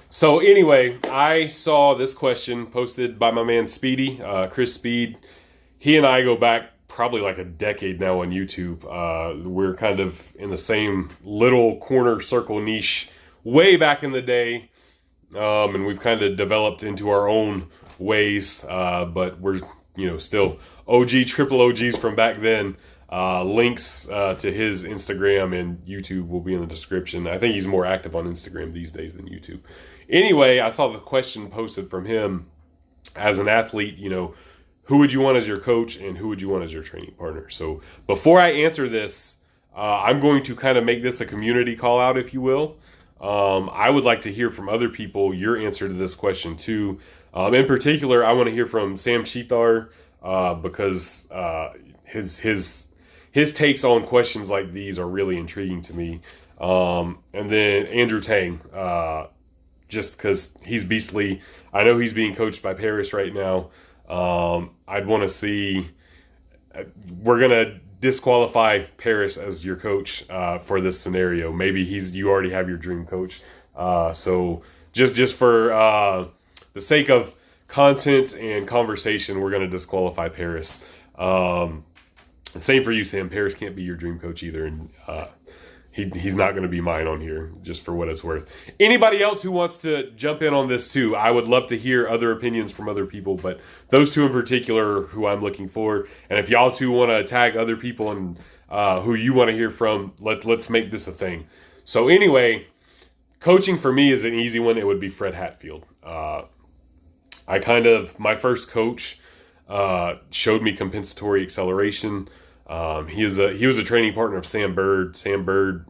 So anyway, I saw this question posted by my man Speedy, Chris Speed. He and I go back probably like a decade now on YouTube. We're kind of in the same little corner circle niche way back in the day, and we've kind of developed into our own ways. But we're still OG triple OGs from back then. Links to his Instagram and YouTube will be in the description. I think he's more active on Instagram these days than YouTube. Anyway, I saw the question posted from him as an athlete, who would you want as your coach and who would you want as your training partner? So before I answer this, I'm going to kind of make this a community call out, if you will. I would like to hear from other people your answer to this question too. In particular, I want to hear from Sam Sheethar because his takes on questions like these are really intriguing to me. And then Andrew Tang, just because he's beastly. I know he's being coached by Paris right now. I'd want to see. We're gonna disqualify Paris as your coach for this scenario. Maybe you already have your dream coach. So just for the sake of content and conversation, we're gonna disqualify Paris. Same for you, Sam. Paris can't be your dream coach either, and he's not going to be mine on here, just for what it's worth. Anybody else who wants to jump in on this too, I would love to hear other opinions from other people, but those two in particular who I'm looking for. And if y'all two want to tag other people and who you want to hear from, let's make this a thing. So anyway, coaching for me is an easy one. It would be Fred Hatfield. My first coach showed me compensatory acceleration. He was a training partner of Sam Bird. Sam Bird,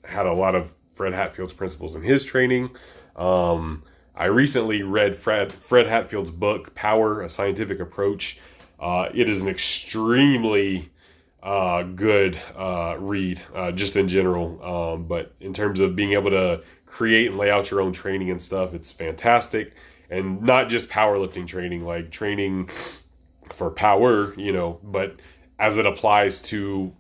had a lot of Fred Hatfield's principles in his training. I recently read Fred Hatfield's book, Power, A Scientific Approach. It is an extremely good read, just in general. But in terms of being able to create and lay out your own training and stuff, it's fantastic. And not just powerlifting training, like training for power, but as it applies to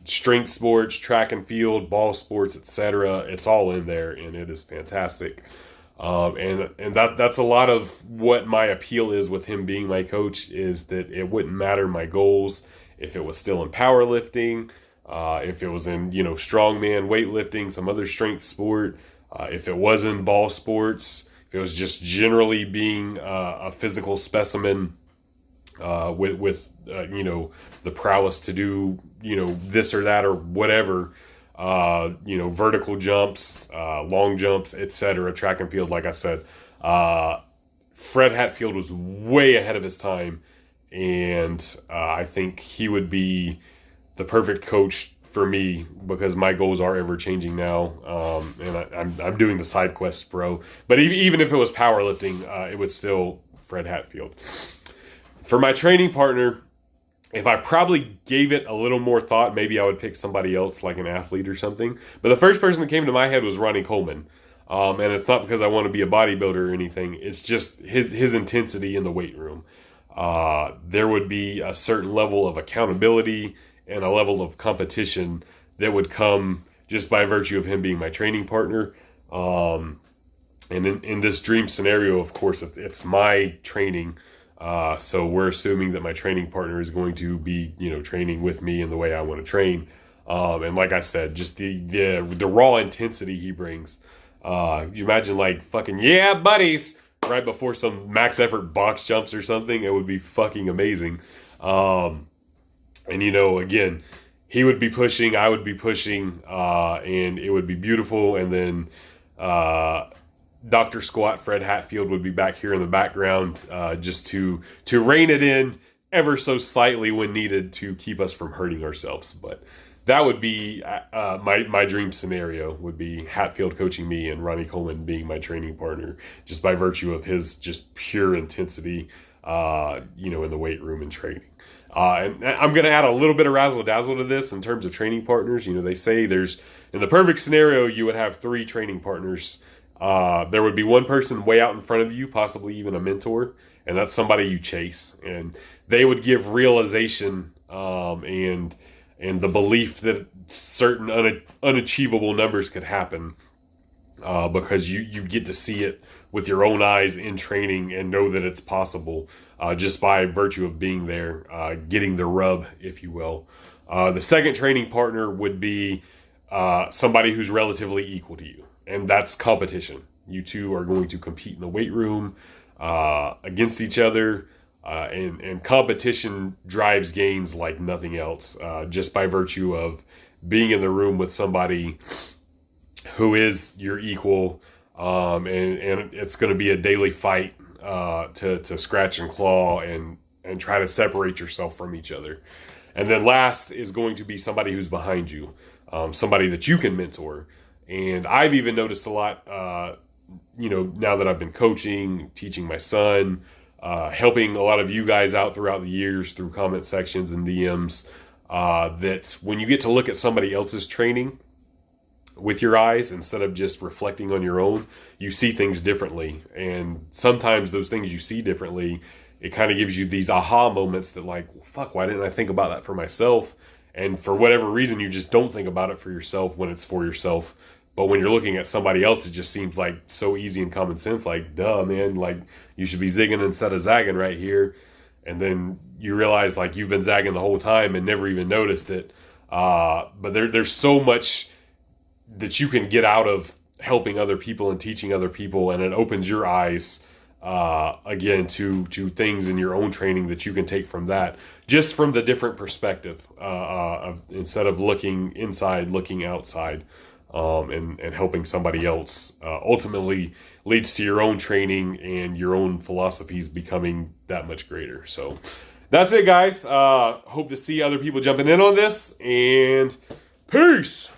strength sports, track and field, ball sports, etc. It's all in there, and it is fantastic. And that's a lot of what my appeal is with him being my coach, is that it wouldn't matter my goals if it was still in powerlifting, if it was in strongman, weightlifting, some other strength sport, if it was in ball sports, if it was just generally being a physical specimen. With the prowess to do this or that or whatever, vertical jumps, long jumps, etc. Track and field, like I said, Fred Hatfield was way ahead of his time, and I think he would be the perfect coach for me because my goals are ever changing now, and I'm doing the side quests, bro. But even if it was powerlifting, it would still Fred Hatfield. For my training partner, if I probably gave it a little more thought, maybe I would pick somebody else, like an athlete or something. But the first person that came to my head was Ronnie Coleman. And it's not because I want to be a bodybuilder or anything. It's just his intensity in the weight room. There would be a certain level of accountability and a level of competition that would come just by virtue of him being my training partner. And in this dream scenario, of course, it's my training. So we're assuming that my training partner is going to be, training with me in the way I want to train. And like I said, just the raw intensity he brings. You imagine like fucking, yeah, buddies, right before some max effort box jumps or something. It would be fucking amazing. And again, he would be pushing, I would be pushing, and it would be beautiful. And then, Dr. Squat Fred Hatfield would be back here in the background, just to rein it in ever so slightly when needed to keep us from hurting ourselves. But that would be my dream scenario, would be Hatfield coaching me and Ronnie Coleman being my training partner, just by virtue of his just pure intensity, in the weight room and training. And I'm going to add a little bit of razzle dazzle to this in terms of training partners. They say in the perfect scenario, you would have 3 training partners. There would be one person way out in front of you, possibly even a mentor, and that's somebody you chase. And they would give realization and and the belief that certain unachievable numbers could happen, because you get to see it with your own eyes in training and know that it's possible, just by virtue of being there, getting the rub, if you will. The second training partner would be somebody who's relatively equal to you, and that's competition. You two are going to compete in the weight room against each other, and competition drives gains like nothing else, just by virtue of being in the room with somebody who is your equal, and it's going to be a daily fight to scratch and claw and try to separate yourself from each other. And then last is going to be somebody who's behind you, somebody that you can mentor. And I've even noticed a lot, now that I've been coaching, teaching my son, helping a lot of you guys out throughout the years through comment sections and DMs, that when you get to look at somebody else's training with your eyes instead of just reflecting on your own, you see things differently. And sometimes those things you see differently, it kind of gives you these aha moments that like, well, fuck, why didn't I think about that for myself? And for whatever reason, you just don't think about it for yourself when it's for yourself. But when you're looking at somebody else, it just seems like so easy and common sense. Like, duh, man, like you should be zigging instead of zagging right here. And then you realize like you've been zagging the whole time and never even noticed it. But there's so much that you can get out of helping other people and teaching other people. And it opens your eyes again to things in your own training that you can take from that, just from the different perspective, instead of looking inside, looking outside, and helping somebody else, ultimately leads to your own training and your own philosophies becoming that much greater. So that's it, guys. Hope to see other people jumping in on this, and peace.